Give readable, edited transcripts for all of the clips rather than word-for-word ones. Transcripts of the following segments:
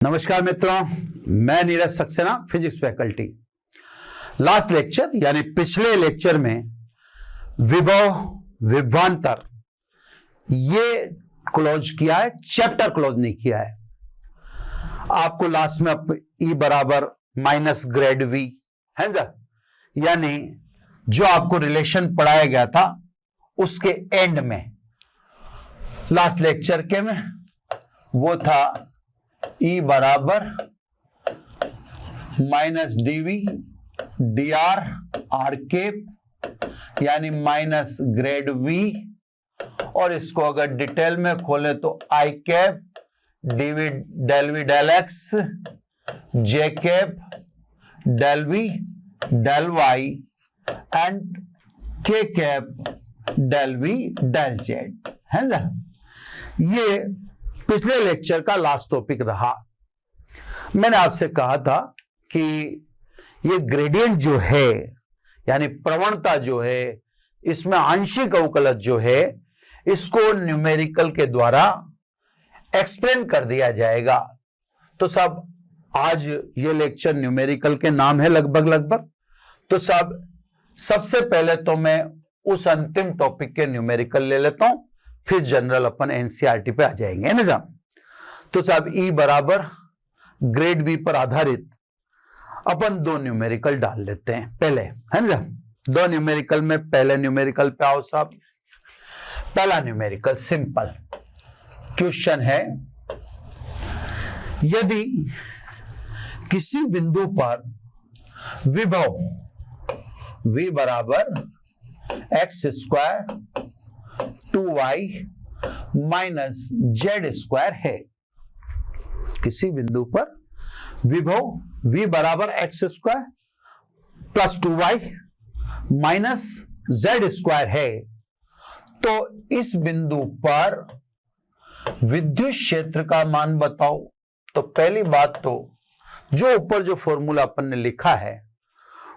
नमस्कार मित्रों, मैं Neeraj Saxena, physics faculty. Last lecture यानी पिछले लेक्चर में विभव विभवांतर ये क्लोज किया है, चैप्टर क्लोज नहीं किया है। आपको लास्ट में E बराबर माइनस ग्रेड V है ना, यानी जो आपको रिलेशन पढ़ाया गया था उसके एंड में लास्ट लेक्चर के में वो था E बराबर minus dV dr r cap यानी माइनस ग्रेड V, और इसको अगर डिटेल में खोले तो I cap dV del V del x j cap del V del y and k cap del V del z है ना। ये पिछले लेक्चर का लास्ट टॉपिक रहा। मैंने आपसे कहा था कि ये ग्रेडियंट जो है यानी प्रवणता जो है, इसमें आंशिक अवकलज जो है इसको न्यूमेरिकल के द्वारा एक्सप्लेन कर दिया जाएगा। तो सब आज ये लेक्चर न्यूमेरिकल के नाम है लगभग। तो सबसे पहले तो मैं उस अंतिम टॉपिक के न्यूमेरिकल ले लेता हूं, फिर जनरल अपन एनसीईआरटी पे आ जाएंगे, है ना। तो E बराबर ग्रेड V पर आधारित अपन दो न्यूमेरिकल डाल लेते हैं पहले, है ना। दो न्यूमेरिकल में पहले न्यूमेरिकल पे आओ साहब। पहला न्यूमेरिकल सिंपल क्वेश्चन है, यदि किसी बिंदु पर विभव V बराबर x square 2y minus z square है। किसी बिंदु पर विभव V बराबर x square plus 2y minus z square है, तो इस बिंदु पर विद्युत क्षेत्र का मान बताओ। तो पहली बात तो जो ऊपर जो फॉर्मूला अपन ने लिखा है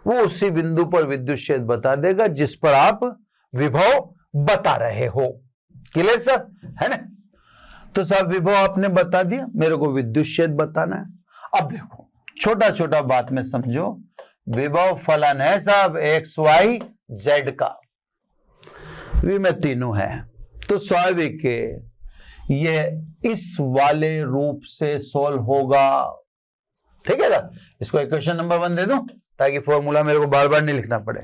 वो उसी बिंदु पर विद्युत क्षेत्र बता देगा जिस पर आप विभव बता रहे हो। क्लियर सर, है ना। तो साहब विभव आपने बता दिया, मेरे को विद्युत क्षेत्र बताना है। अब देखो छोटा छोटा बात में समझो, विभव फलन है साहब एक्स वाई जेड का, V में तीनों है, तो स्वाभाविक है ये इस वाले रूप से सोल्व होगा। ठीक है ना। इसको इक्वेशन नंबर 1 दे दूं ताकि फॉर्मूला मेरे को बार बार नहीं लिखना पड़े।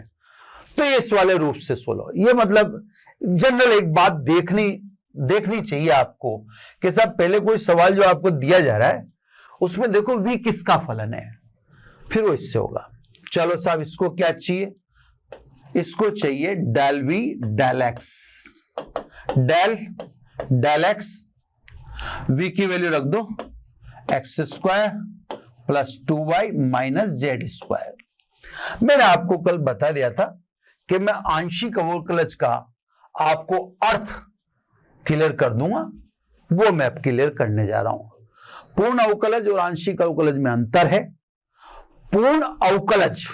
तो ये इस वाले रूप से सोल्व हो। ये मतलब जनरल एक बात देखनी चाहिए आपको कि साहब पहले कोई सवाल जो आपको दिया जा रहा है उसमें देखो V किसका फलन है, फिर वो इससे होगा। चलो साहब इसको क्या चाहिए, इसको चाहिए del V del x, del x V की वैल्यू रख दो x square plus 2y minus z square. मैंने आपको कल बता दिया था कि मैं आंशिक अवकलज का आपको अर्थ क्लियर कर दूंगा, वो मैं अब क्लियर करने जा रहा हूं। पूर्ण अवकलज और आंशिक अवकलज में अंतर है। पूर्ण अवकलज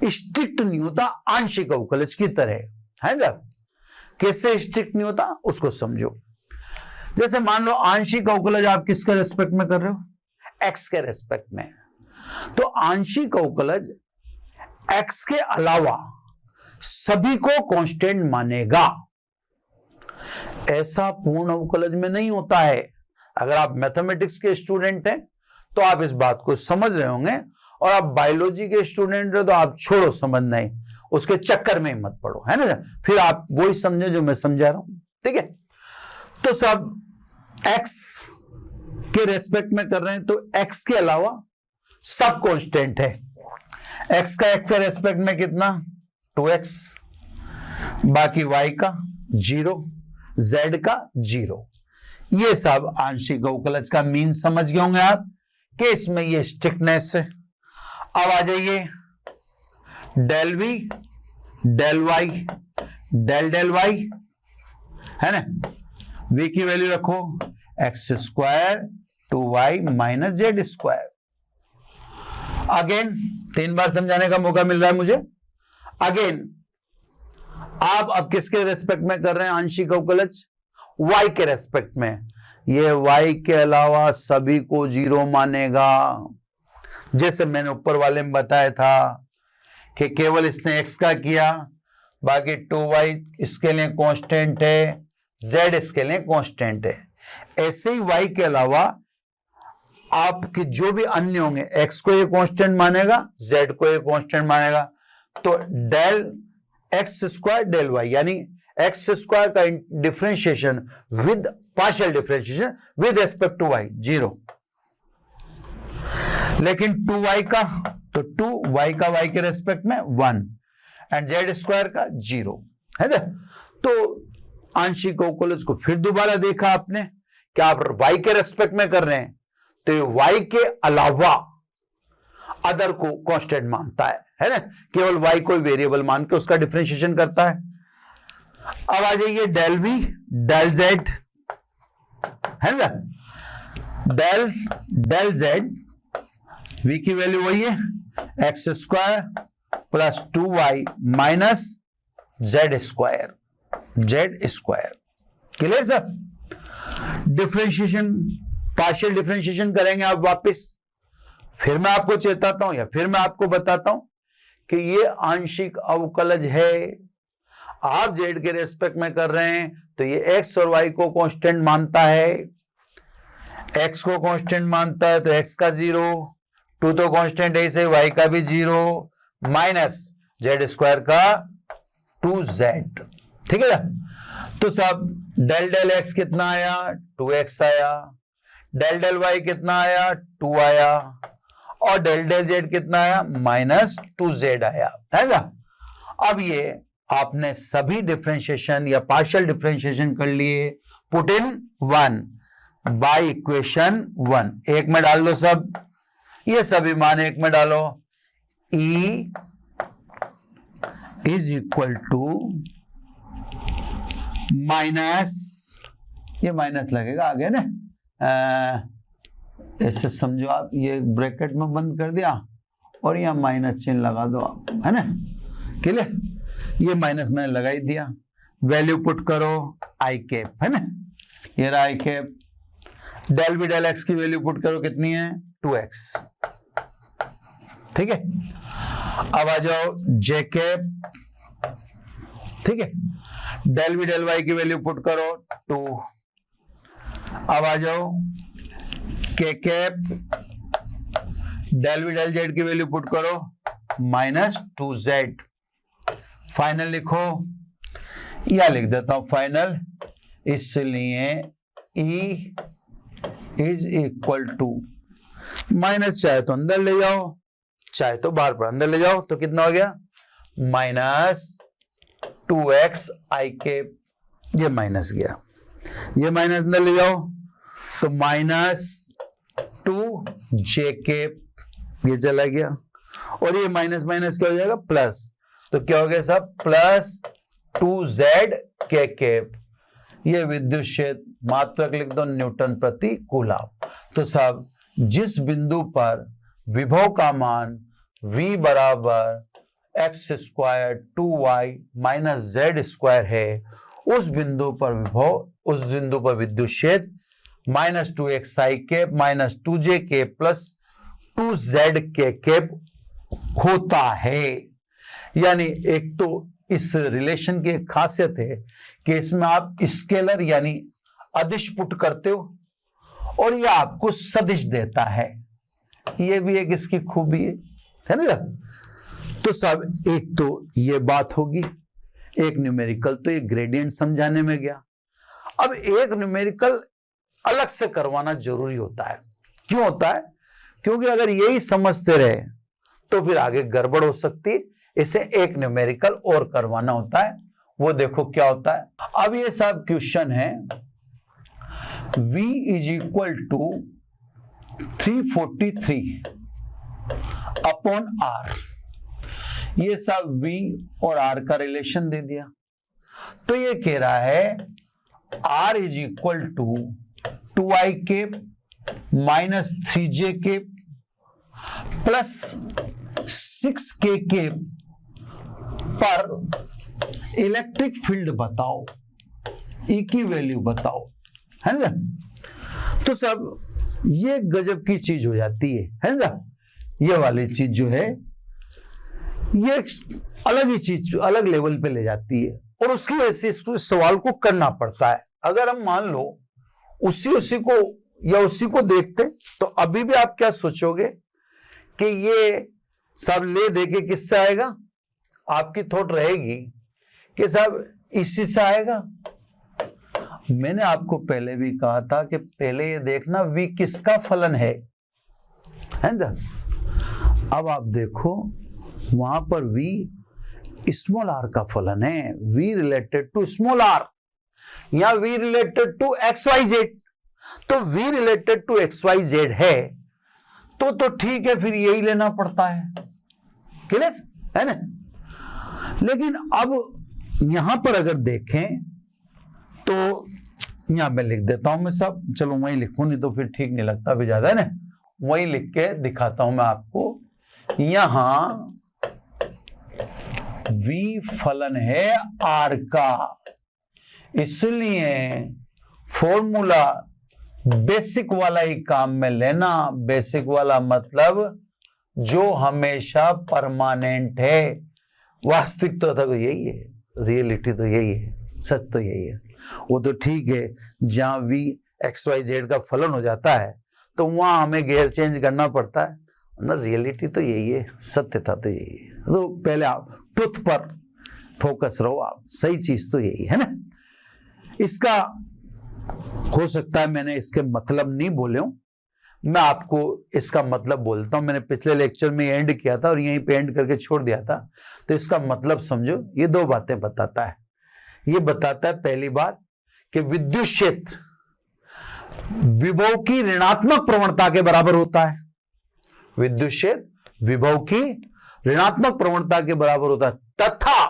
स्ट्रिक्ट नहीं होता आंशिक अवकलज की तरह, है ना। कैसे स्ट्रिक्ट नहीं होता उसको समझो। जैसे मान लो आंशिक अवकलज आप किसके रेस्पेक्ट में कर रहे हो, x के रेस्पेक्ट में, तो आंशिक अवकलज x के अलावा सभी को कांस्टेंट मानेगा। ऐसा पूर्ण अवकलज में नहीं होता है। अगर आप मैथमेटिक्स के स्टूडेंट हैं तो आप इस बात को समझ रहे होंगे, और आप बायोलॉजी के स्टूडेंट हो तो आप छोड़ो समझना ही, उसके चक्कर में ही मत पड़ो, है ना। फिर आप वही समझे जो मैं समझा रहा हूं, ठीक है। तो सब x के रेस्पेक्ट में कर रहे हैं, तो x के अलावा सब कांस्टेंट है। x का रेस्पेक्ट में कितना 2x, बाकी y का 0, z का 0। ये सब आंशिक अवकलज का मीन समझ गए होंगे आप कि इसमें ये स्ट्रिक्टनेस है। अब आ जाइए del V del y del y, है ना। V की वैल्यू रखो x square 2y minus z square. Again 3 बार समझाने का मौका मिल रहा है मुझे। अगेन आप अब किसके रेस्पेक्ट में कर रहे हैं आंशिक अवकलज, y के रेस्पेक्ट में, ये y के अलावा सभी को 0 मानेगा। जैसे मैंने ऊपर वाले में बताया था कि केवल इसने x का किया, बाकी 2y इसके लिए कांस्टेंट है, z इसके लिए कांस्टेंट है। ऐसे ही y के अलावा आपके जो भी अन्य होंगे, x को ये कांस्टेंट मानेगा, z को ये कांस्टेंट मानेगा, तो del x square del y, यानी एक्स स्क्वायर का differentiation with partial differentiation with respect to y 0, लेकिन 2y का तो 2y का y के रेस्पेक्ट में 1 एंड z स्क्वायर का 0 है ना। तो आंशिक अवकलज को फिर दोबारा देखा आपने कि आप y के रेस्पेक्ट में कर रहे हैं, तो ये y के अलावा अदर को कांस्टेंट मानता है ना, केवल y को वेरिएबल मान के उसका डिफरेंशिएशन करता है। अब आ जाइए डेल v डेल z है ना, डेल z v की वैल्यू वही है x square plus 2y minus z square, clear sir. Differentiation partial differentiation करेंगे आप वापस, फिर मैं आपको चेताता हूं या फिर मैं आपको बताता हूं कि ये आंशिक अवकलज है। आप z के रेस्पेक्ट में कर रहे हैं तो ये x और y को कांस्टेंट मानता है, x को कांस्टेंट मानता है तो x का 0, 2 तो कांस्टेंट है इसे, y का भी 0 माइनस z स्क्वायर का 2z, ठीक है ना। तो सब डेल डेल x कितना आया 2x आया, डेल डेल y कितना आया 2 आया, और डेल डेल z कितना आया माइनस 2z आया, है ना। अब ये आपने सभी डिफरेंशिएशन या पार्शियल डिफरेंशिएशन कर लिए, पुट इन 1 बाय इक्वेशन 1, एक में डाल दो सब, ये सभी मान एक में डालो, E is equal to minus, ये माइनस लगेगा आगे ना, ऐसे समझो आप, ये ब्रैकेट में बंद कर दिया और यहां माइनस चिन्ह लगा दो आप, है ना, क्लियर। ये माइनस मैंने लगा ही दिया, वैल्यू पुट करो आई कैप, है ना, ये रहा i cap, del by del x की वैल्यू पुट करो कितनी है 2x, ठीक है। अब आ जाओ जे कैप, ठीक है, डेल बी डेल वाई की वैल्यू पुट करो 2, अब आ जाओ K cap, del by del Z की वैल्यू पुट करो माइनस 2z, फाइनल लिखो, या लिख देता हूं फाइनल, इसलिए E is equal to minus, चाहे तो अंदर ले जाओ चाहे तो बाहर पर अंदर ले जाओ, तो कितना हो गया माइनस 2x आई कैप, ये माइनस गया, ये माइनस अंदर ले जाओ तो माइनस 2j कैप, ये चला गया, और ये माइनस माइनस क्या हो जाएगा प्लस, तो क्या हो गया सब प्लस 2z के कैप, ये विद्युत क्षेत्र मात्रक लिख दो न्यूटन प्रति कूलम। तो सब जिस बिंदु पर विभव का मान v बराबर x square 2y minus z square है, उस बिंदु पर विभव, उस बिंदु पर विद्युत क्षेत्र minus 2x i cap minus 2j cap plus 2z के कैप होता है। यानी एक तो इस रिलेशन की एक खासियत है कि इसमें आप स्केलर यानी अदिश पुट करते हो और यह आपको सदिश देता है, यह भी एक इसकी खूबी है ना। तो सब एक तो ये बात होगी, एक न्यूमेरिकल तो ये ग्रेडियंट समझाने में गया। अब एक न्यूमेरिकल अलग से करवाना जरूरी होता है, क्यों होता है, क्योंकि अगर यही समझते रहे तो फिर आगे गड़बड़ हो सकती है, इसे एक न्यूमेरिकल और करवाना होता है, वो देखो क्या होता है। अब ये सब क्वेश्चन है, v is equal to 343 upon r, ये सब v और r का रिलेशन दे दिया, तो ये कह रहा है r is equal to 2i cap minus 3j cap plus 6k cap पर इलेक्ट्रिक फील्ड बताओ। ई की वैल्यू बताओ, है ना। तो सब ये गजब की चीज हो जाती है ना। ये वाली चीज जो है ये अलग ही चीज, अलग लेवल पे ले जाती है, और उसकी वजह से इस सवाल को करना पड़ता है। अगर हम मान लो उसी को या उसी को देखते तो अभी भी आप क्या सोचोगे कि ये सब ले दे के किससे आएगा, आपकी थॉट रहेगी कि सब इसी से आएगा। मैंने आपको पहले भी कहा था कि पहले ये देखना v किसका फलन है ना। अब आप देखो वहां पर v स्मॉल r का फलन है, v related to small r, या v रिलेटेड टू xyz। तो v रिलेटेड टू xyz है तो ठीक है, फिर यही लेना पड़ता है, क्लियर है ना। लेकिन अब यहां पर अगर देखें तो यहां मैं लिख देता हूं, मैं सब चलो वहीं लिखूं, नहीं तो फिर ठीक नहीं लगता भी ज्यादा है ना। वहीं लिख के दिखाता हूं मैं आपको। यहां v फलन है r का, इसलिए फॉर्मूला बेसिक वाला ही काम में लेना। बेसिक वाला मतलब जो हमेशा परमानेंट है। वास्तविकता तो यही है, रियलिटी तो यही है, सच तो यही है। वो तो ठीक है जहां v xyz का फलन हो जाता है तो वहां हमें गेयर चेंज करना पड़ता है ना। रियलिटी तो यही है, सत्यता तो यही है। तो पहले आप ट्रुथ पर फोकस रहो, आप सही चीज तो यही है ना। इसका हो सकता है मैंने इसके मतलब नहीं बोले हूं, मैं आपको इसका मतलब बोलता हूं। मैंने पिछले लेक्चर में एंड किया था और यहीं पे एंड करके छोड़ दिया था, तो इसका मतलब समझो। ये दो बातें बताता है। ये बताता है पहली बात कि विद्युत क्षेत्र विभव की ऋणात्मक प्रवणता के बराबर होता है। विद्युत क्षेत्र विभव की ऋणात्मक प्रवणता के बराबर होता है, तथा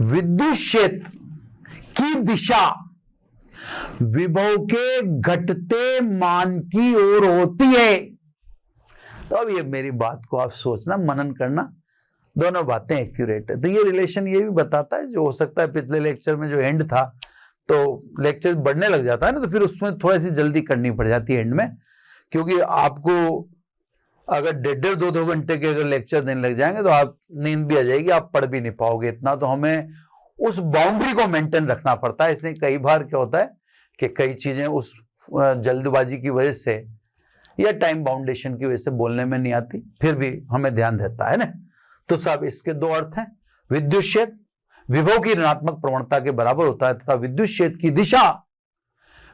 विद्युत क्षेत्र की दिशा विभव के घटते मान की ओर होती है। तो अब ये मेरी बात को आप सोचना, मनन करना, दोनों बातें एक्यूरेट है। तो ये रिलेशन ये भी बताता है, जो हो सकता है पिछले लेक्चर में जो एंड था, तो लेक्चर बढ़ने लग जाता है ना, तो फिर उसमें थोड़ी सी जल्दी करनी पड़ जाती है एंड में, क्योंकि आपको अगर 1.5-2 घंटे के अगर लेक्चर देने लग जाएंगे तो आप नींद भी आ जाएगी, आप पढ़ भी नहीं पाओगे इतना। तो हमें उस बाउंड्री को मेंटेन रखना पड़ता है। इसलिए कई बार क्या होता है कि कई चीजें उस जल्दबाजी की वजह से या टाइम बाउंडेशन की वजह से बोलने में नहीं आती, फिर भी हमें ध्यान रहता है ना। तो सब इसके दो अर्थ हैं। विद्युत क्षेत्र विभव की ऋणात्मक प्रवणता के बराबर होता है तथा विद्युत क्षेत्र की दिशा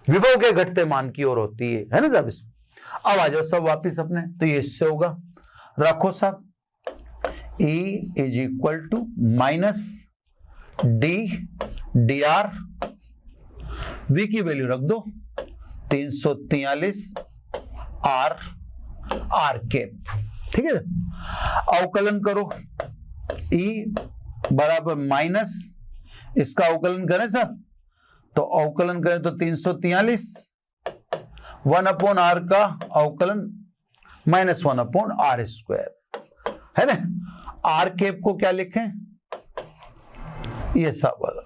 विभव के घटते मान की ओर होती है ना साहब। अब आ जाओ सब वापिस अपने, तो ये इससे होगा, रखो साहब E is equal to minus D D R, V की वैल्यू रख दो 343 आर आर कैप, ठीक है। अवकलन करो, E बराबर माइनस, इसका अवकलन करें सर, तो अवकलन करें तो 343 1/r का अवकलन -1/r स्क्वायर, है ना। आर कैप को क्या लिखें, ये सब वाला,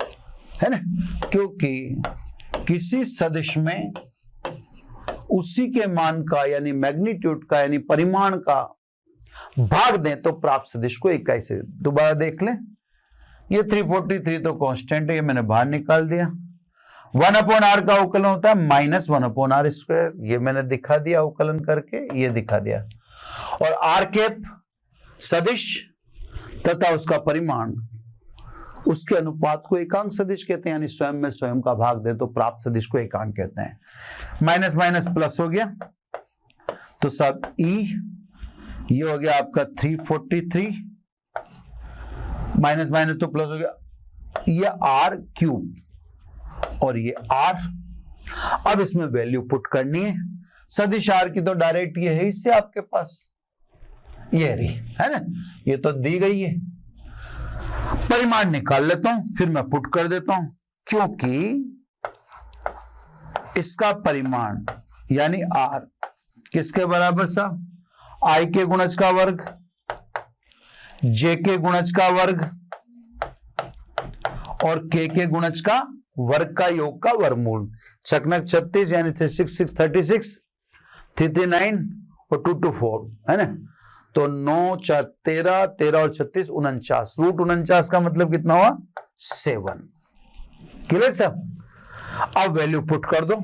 है ना, क्योंकि किसी सदिश में उसी के मान का यानी मैग्नीट्यूड का यानी परिमाण का भाग दें तो प्राप्त सदिश को इकाई से। दोबारा देख लें, ये 343 तो कांस्टेंट है, ये मैंने बाहर निकाल दिया। 1/r का अवकलन होता है -1/r स्क्वायर, ये मैंने दिखा दिया अवकलन करके, ये दिखा दिया। और आर कैप सदिश तथा उसका परिमाण, उसके अनुपात को एकांक सदिश कहते हैं, यानी स्वयं में स्वयं का भाग दे तो प्राप्त सदिश को एकांक कहते हैं। माइनस माइनस प्लस हो गया, तो सब E ये हो गया आपका 343, माइनस माइनस तो प्लस हो गया, ये R क्यूब और ये R। अब इसमें वैल्यू पुट करनी है, सदिश R की तो डायरेक्ट ये है इससे आपके पास, ये रही है ना, ये तो दी गई है। परिमाण निकाल लेता हूं, फिर मैं पुट कर देता हूं, क्योंकि इसका परिमाण यानी R किसके बराबर साहब, I के गुणज का वर्ग, J के गुणज का वर्ग और K के गुणज का वर्ग का योग का वर्गमूल। चकनक 36 यानी 36 36 39 और 2 2 4 है ना। तो 9 4 13 13 और 36 49। रूट 49 का मतलब कितना हुआ 7। क्लियर साहब। अब वैल्यू पुट कर दो,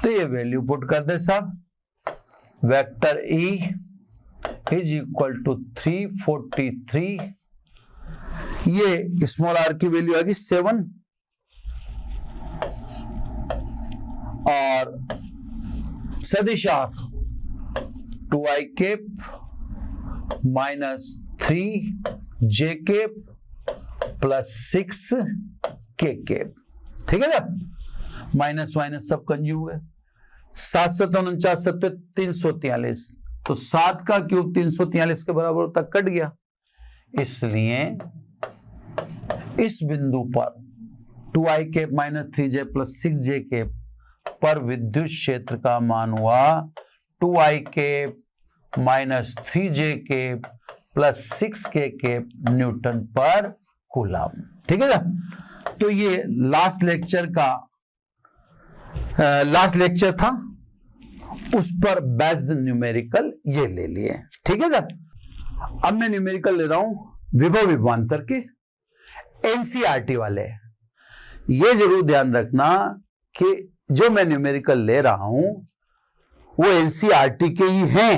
तो ये वैल्यू पुट कर दे साहब। Vector E is equal to 343, ये स्मॉल आर की वैल्यू आ गई 7 और सदिश R 2i cap minus 3j cap plus 6k cap. ठीक है ना, माइनस माइनस सब कंज्यूग है। 7 7 49 7 343, तो 7 का क्यूब 343 के बराबर तक कट गया। इसलिए इस बिंदु पर 2i cap minus 3j plus 6j cap पर विद्युत क्षेत्र का मान हुआ 2i cap minus 3j cap plus 6k cap newton per coulomb. ठीक है ना। तो ये लास्ट लेक्चर था, उस पर बेस्ड न्यूमेरिकल ये ले लिए। ठीक है ना। अब मैं न्यूमेरिकल ले रहा हूं विभव विभवांतर के, एनसीईआरटी वाले। ये जरूर ध्यान रखना कि जो मैं न्यूमेरिकल ले रहा हूं वो एनसीईआरटी के ही हैं।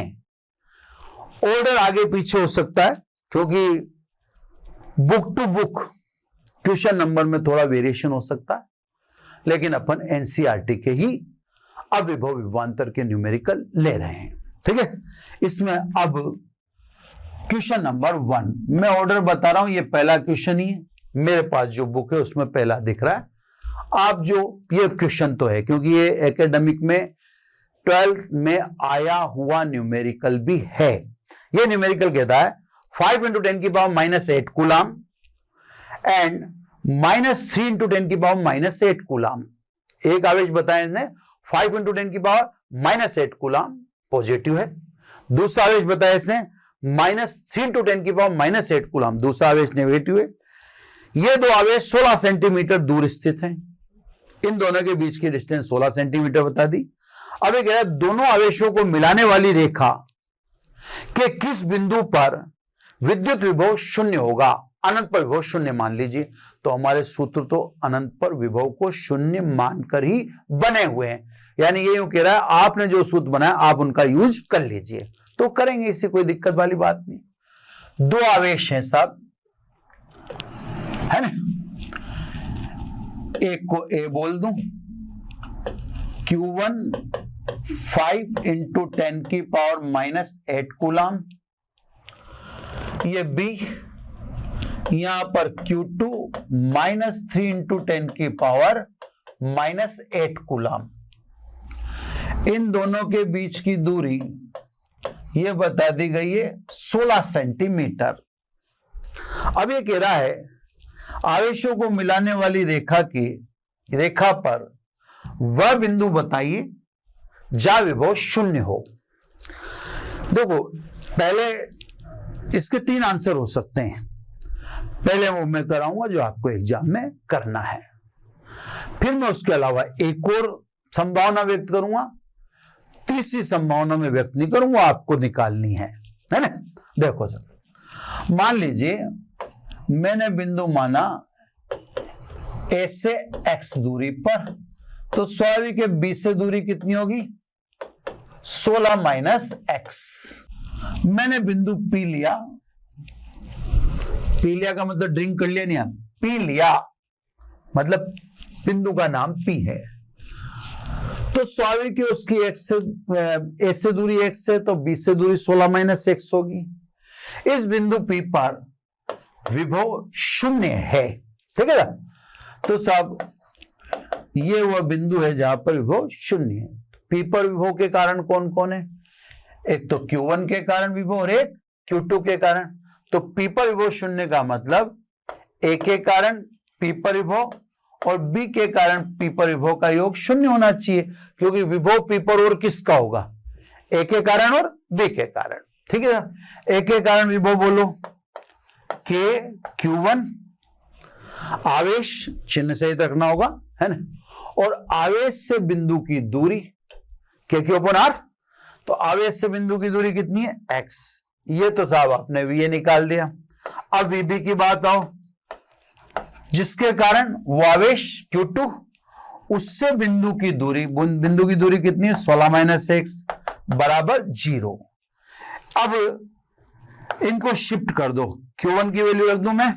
ऑर्डर आगे पीछे हो सकता है क्योंकि book to book question number में थोड़ा वेरिएशन हो सकता है, लेकिन अपन एनसीईआरटी के ही अब विभव विभवांतर के न्यूमेरिकल ले रहे हैं। ठीक है। इसमें अब क्वेश्चन नंबर 1 मैं ऑर्डर बता रहा हूं, ये पहला क्वेश्चन ही है। मेरे पास जो बुक है उसमें पहला दिख रहा है। आप जो ये क्वेश्चन तो है क्योंकि ये एकेडमिक में 12th में आया हुआ न्यूमेरिकल भी है। ये न्यूमेरिकल कहता है 5 × 10 की पावर -8 कूलम एंड -3 × 10 की पावर -8 कूलम। एक आवेश बताया इसने 5 × 10 की पावर -8 कूलम पॉजिटिव है। दूसरा आवेश बताया इसने -3 × 10 की पावर -8 कूलम, दूसरा आवेश नेगेटिव है। ये दो आवेश 16 सेंटीमीटर दूर स्थित हैं। इन दोनों के बीच की डिस्टेंस 16 सेंटीमीटर बता दी। अब ये कह रहा है दोनों आवेशों को मिलाने वाली रेखा के किस बिंदु पर विद्युत विभव 0 होगा। अनंत पर विभव 0 मान लीजिए, तो हमारे सूत्र तो अनंत पर विभव को 0 मानकर ही बने हुए हैं। यानी ये यूं कह रहा है आपने जो सूत्र बनाया आप उनका यूज कर लीजिए, तो करेंगे, इससे कोई दिक्कत वाली बात नहीं। दो आवेश हैं साहब, है ना। एक को ए बोल दूं, Q1 5 × 10 की पावर -8 कूलम, ये बी यहां पर Q2 -3 × 10 की पावर -8 कूलम। इन दोनों के बीच की दूरी ये बता दी गई है 16 सेंटीमीटर। अब ये कह रहा है आवेशों को मिलाने वाली रेखा पर वह बिंदु बताइए जहां विभव 0 हो। देखो पहले इसके 3 आंसर हो सकते हैं। पहले वो मैं कराऊंगा जो आपको एग्जाम में करना है, फिर मैं उसके अलावा एक और संभावना व्यक्त करूंगा, तीसरी संभावना में व्यक्त नहीं करूंगा, आपको निकालनी है ना। देखो सर, मान लीजिए मैंने बिंदु माना ए से x दूरी पर, तो स्वाभाविक है b से दूरी कितनी होगी 16 - x। मैंने बिंदु P लिया, पी लिया का मतलब ड्रिंक कर लिया, नहीं, पी लिया मतलब बिंदु का नाम P है। तो स्वाभाविक है उसकी ए से दूरी x है, तो b से दूरी 16 - x होगी। इस बिंदु P पर विभव 0 है। ठीक है ना। तो साहब ये वह बिंदु है जहां पर विभव 0 है। P पर विभव के कारण कौन कौन है, एक तो Q1 के कारण विभव और एक Q2 के कारण। तो P पर विभव 0 का मतलब A के कारण P पर विभव और B के कारण P पर विभव का योग 0 होना चाहिए, क्योंकि विभव P पर और किसका होगा, A के कारण और B के कारण। ठीक है ना। A के कारण विभव बोलो K Q1 आवेश चिन्ह सहित रखना होगा, है ना। और आवेश से बिंदु की दूरी Q upon R, तो आवेश से बिंदु की दूरी कितनी है x। ये तो साहब आपने VA निकाल दिया। अब VB की बात आओ, जिसके कारण वो आवेश Q2 उससे बिंदु की दूरी कितनी है 16 माइनस एक्स बराबर 0। अब इनको शिफ्ट कर दो, Q1 की वैल्यू रख दूं मैं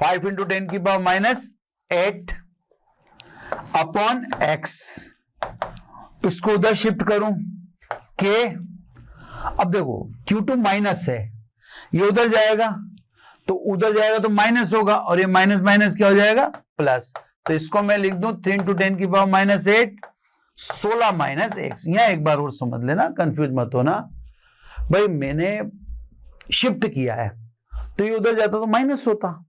5 इंटू 10 की पावर माइनस 8 अपॉन x, इसको उधर शिफ्ट करूं K। अब देखो Q2 माइनस है, ये उधर जाएगा तो माइनस होगा, और ये माइनस माइनस क्या हो जाएगा प्लस। तो इसको मैं लिख दूं 3 इंटू 10 की पावर माइनस 8 16 माइनस एक्स। यहां एक बार और समझ लेना, कंफ्यूज मत होना भाई, मैंने शिफ्ट किया है तो ये उधर जाता तो माइनस होता,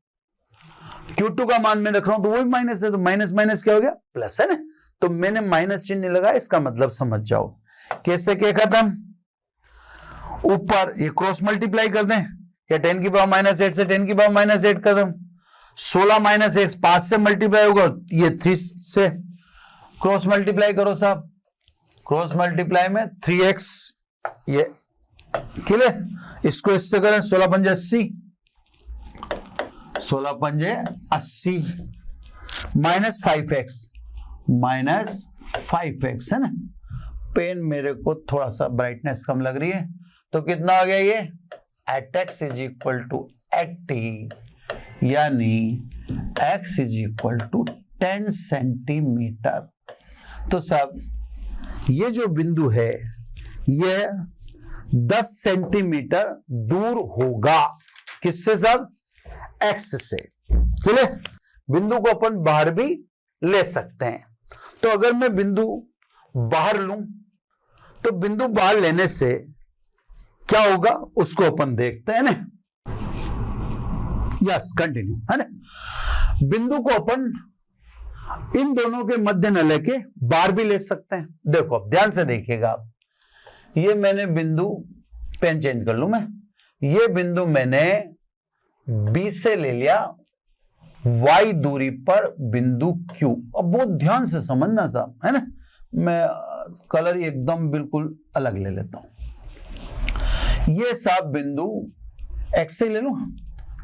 Q2 का मान मैं रख रहा हूं तो वो भी माइनस है, तो माइनस माइनस क्या हो गया प्लस, है ना। तो मैंने माइनस चिन्ह लगा, इसका मतलब समझ जाओ कैसे क्या खत्म। ऊपर ये क्रॉस मल्टीप्लाई कर दें, या 10 की पावर माइनस 8 से 10 की पावर माइनस 8 खत्म। 16 माइनस एक्स 5 से मल्टीप्लाई होगा, ये 3 से क्रॉस मल्टीप्लाई करो साहब, क्रॉस मल्टीप्लाई में 3x, ये क्लियर। इसको इससे करें 16 पंजे 80, 16 पंजे 80 माइनस 5x है ना। पेन मेरे को थोड़ा सा ब्राइटनेस कम लग रही है, तो कितना आ गया ये eight x is equal to 80, यानी x is equal to 10 centimetre. तो साहब ये जो बिंदु है ये 10 सेंटीमीटर दूर होगा, किससे साहब x से। क्लियर। बिंदु को अपन बाहर भी ले सकते हैं, तो अगर मैं बिंदु बाहर लूं तो बिंदु बाहर लेने से क्या होगा उसको अपन देखते हैं ना। यस कंटिन्यू, है ना। बिंदु को अपन इन दोनों के मध्य न लेके बाहर भी ले सकते हैं। देखो अब ध्यान से देखिएगा आप, ये मैंने बिंदु, पेन चेंज कर लूं मैं, ये बिंदु मैंने B से ले लिया y दूरी पर बिंदु Q। अब बहुत ध्यान से समझना साहब, है ना। मैं कलर एकदम बिल्कुल अलग ले लेता हूं। ये साहब बिंदु x से ले लूं,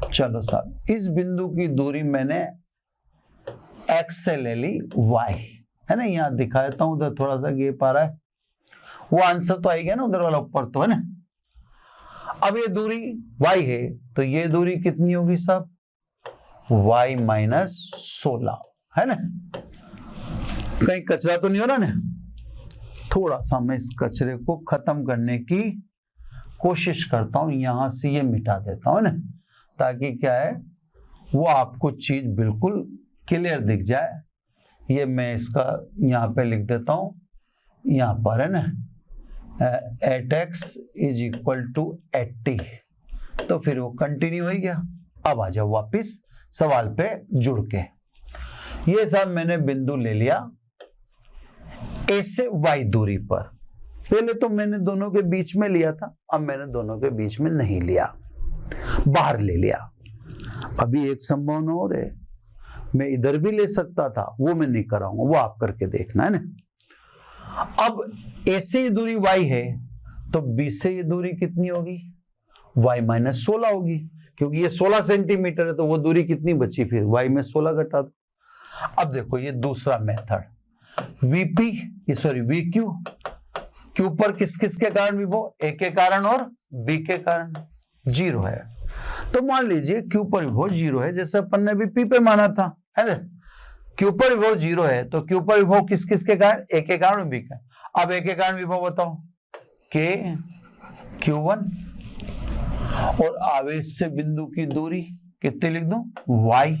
चलो साहब इस बिंदु की दूरी मैंने x से ले ली y, है ना। यहां दिखा देता हूं, उधर थोड़ा सा गैप आ रहा है, वो आंसर तो आएगा ना उधर वाला ऊपर तो, है ना। अब ये दूरी y है, तो ये दूरी कितनी होगी साहब y माइनस 16, है ना। कहीं कचरा तो नहीं हो रहा ना। थोड़ा सा मैं इस कचरे को खत्म करने की कोशिश करता हूं, यहां से ये मिटा देता हूं ना, ताकि क्या है वो आपको चीज बिल्कुल क्लियर दिख जाए। ये मैं इसका यहां पे लिख देता हूं, यहां पर, है ना, 8x इज इक्वल टू 80। तो फिर वो कंटिन्यू हो गया। अब आ जाओ वापिस सवाल पे जुड़ के। ये सब मैंने बिंदु ले लिया A से y दूरी पर। पहले तो मैंने दोनों के बीच में लिया था, अब मैंने दोनों के बीच में नहीं लिया, बाहर ले लिया। अभी एक संभावना और है, मैं इधर भी ले सकता था, वो मैं नहीं कराऊंगा, वो आप करके देखना, है ना। अब A से ये दूरी y है, तो B से ये दूरी कितनी होगी y माइनस 16 होगी, क्योंकि ये 16 सेंटीमीटर है, तो वो दूरी कितनी बची फिर y में 16 घटा दो। अब देखो ये दूसरा मेथड, VQ, Q पर किस किस के कारण विभव, A के कारण और B के कारण 0 है। तो मान लीजिए Q पर विभव 0 है, जैसे अपन ने भी P पे माना था, है ना। Q पर विभव 0 है, तो Q पर विभव किस किस के कारण, A के कारण और B के। अब A के कारण विभव बताओ, K Q1, और आवेश से बिंदु की दूरी कितनी लिख दूं y,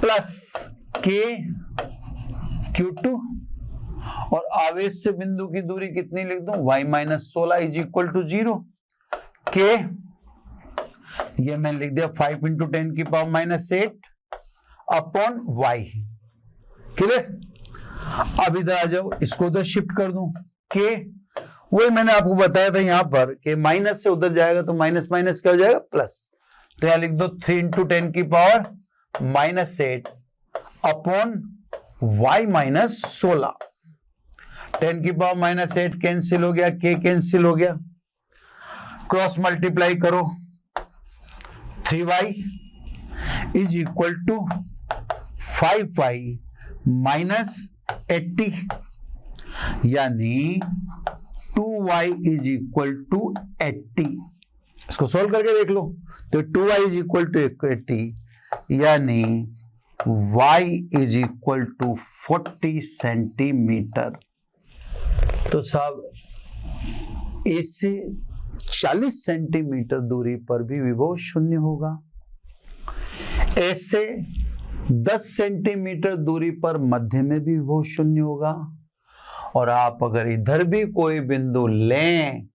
प्लस K Q2, और आवेश से बिंदु की दूरी कितनी लिख दूं y minus 16 is equal to 0। K ये मैंने लिख दिया 5 इंटू 10 की power minus 8 upon y। Clear. अब इधर आ जाओ, इसको उधर शिफ्ट कर दूं। K वही मैंने आपको बताया था यहां पर कि माइनस से उधर जाएगा तो माइनस माइनस क्या हो जाएगा प्लस, तो यहां लिख दो 3 इंटू 10 की पावर -8 अपॉन y माइनस 16। 10 की पावर -8 कैंसिल हो गया, k कैंसिल हो गया, क्रॉस मल्टीप्लाई करो, 3y is equal to 5y minus 80, यानी 2y इज इक्वल टू 80। इसको सोल्व करके देख लो, तो 2y इज इक्वल टू 80, यानी y is equal to 40 centimetre. तो साहब ए से 40 सेंटीमीटर दूरी पर भी विभव शून्य होगा, ए से 10 सेंटीमीटर दूरी पर मध्य में भी विभव शून्य होगा, और आप अगर इधर भी कोई बिंदु लें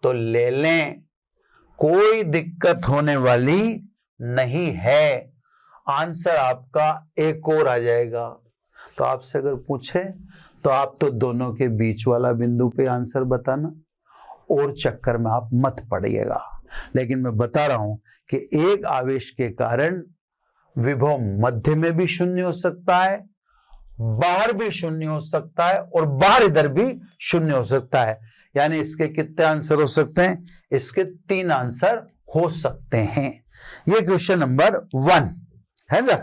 तो ले लें, कोई दिक्कत होने वाली नहीं है। आंसर आपका एक और आ जाएगा। तो आपसे अगर पूछे तो आप तो दोनों के बीच वाला बिंदु पे आंसर बताना, और चक्कर में आप मत पड़िएगा। लेकिन मैं बता रहा हूं कि एक आवेश के कारण विभव मध्य में भी शून्य हो सकता है, बाहर भी शून्य हो सकता है, और बाहर इधर भी शून्य हो सकता है। यानी इसके कितने आंसर हो सकते हैं? इसके 3 आंसर हो सकते हैं। ये क्वेश्चन नंबर 1 है ना।